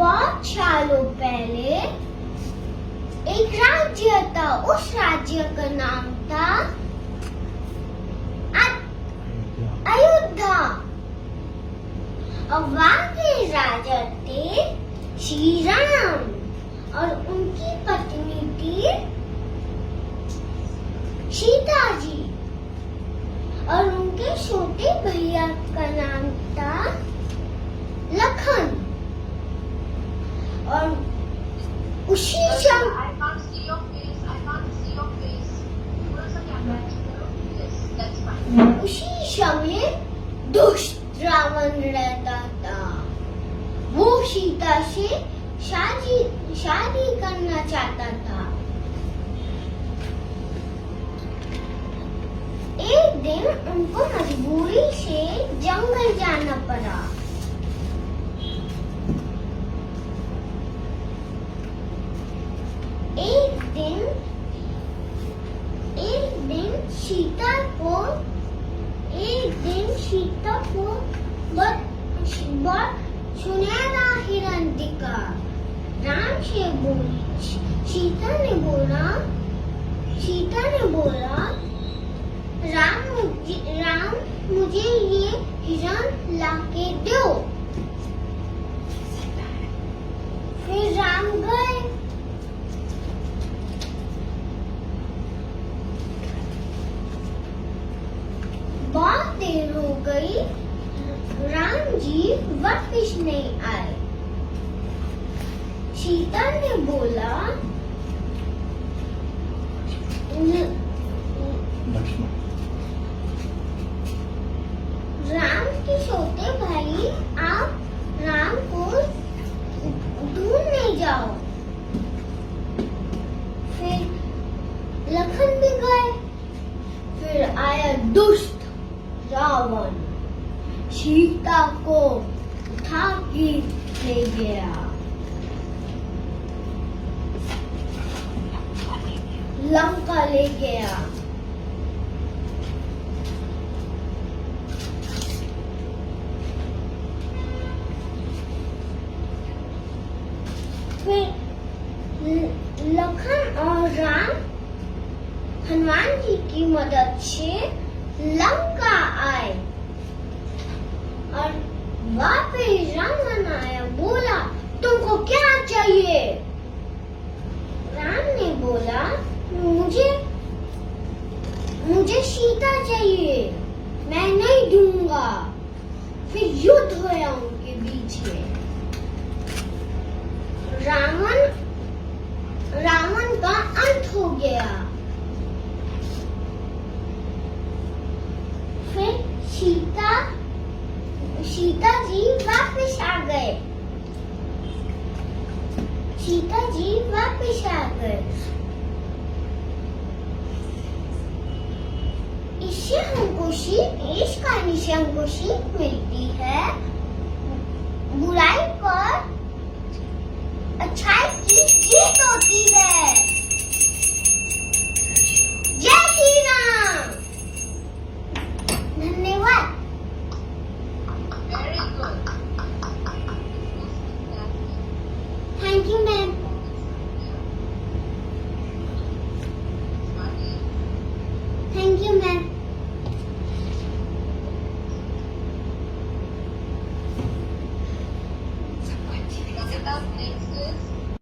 बहुत सालों पहले एक राज्य था। उस राज्य का नाम था अयोध्या। और वहाँ के राजा थे श्री राम और उनकी पत्नी थी सीता जी। और उनके छोटे भैया का नाम था लखन। और उसी समय I can't see your face. I can't see your face. थोड़ा सा कैमरा करो. Yes, that's fine. उसी समय दुष्ट रावण रहता था। वो सीता से शादी करना चाहता था। एक दिन उनको मजबूरी से जंगल जाना पड़ा। एक दिन सीता को बहुत सुनहरा हिरण दिखा। राम से बोली, सीता ने बोला राम मुझे ये हिरण लाके दो। फिर राम गए। बहुत देर हो गई, राम जी वापिस नहीं आए। सीता ने बोला राम के छोटे भाई, आप राम को ढूंढने जाओ। फिर लखन भी गए। फिर आया दुष्ट रावण, सीता को उठा के ले गया। लंका ले गया। फिर लखन और राम हनुमान जी की मदद से लंका आए। और वापिस रावण आया, बोला तुमको क्या चाहिए? राम ने बोला मुझे सीता चाहिए, मैं नहीं दूंगा। फिर युद्ध हुआ उनके बीच में। रावण का अंत हो गया। फिर सीता जी वापस आ गए। इससे हमको इस कहानी से हमको सीख मिलती है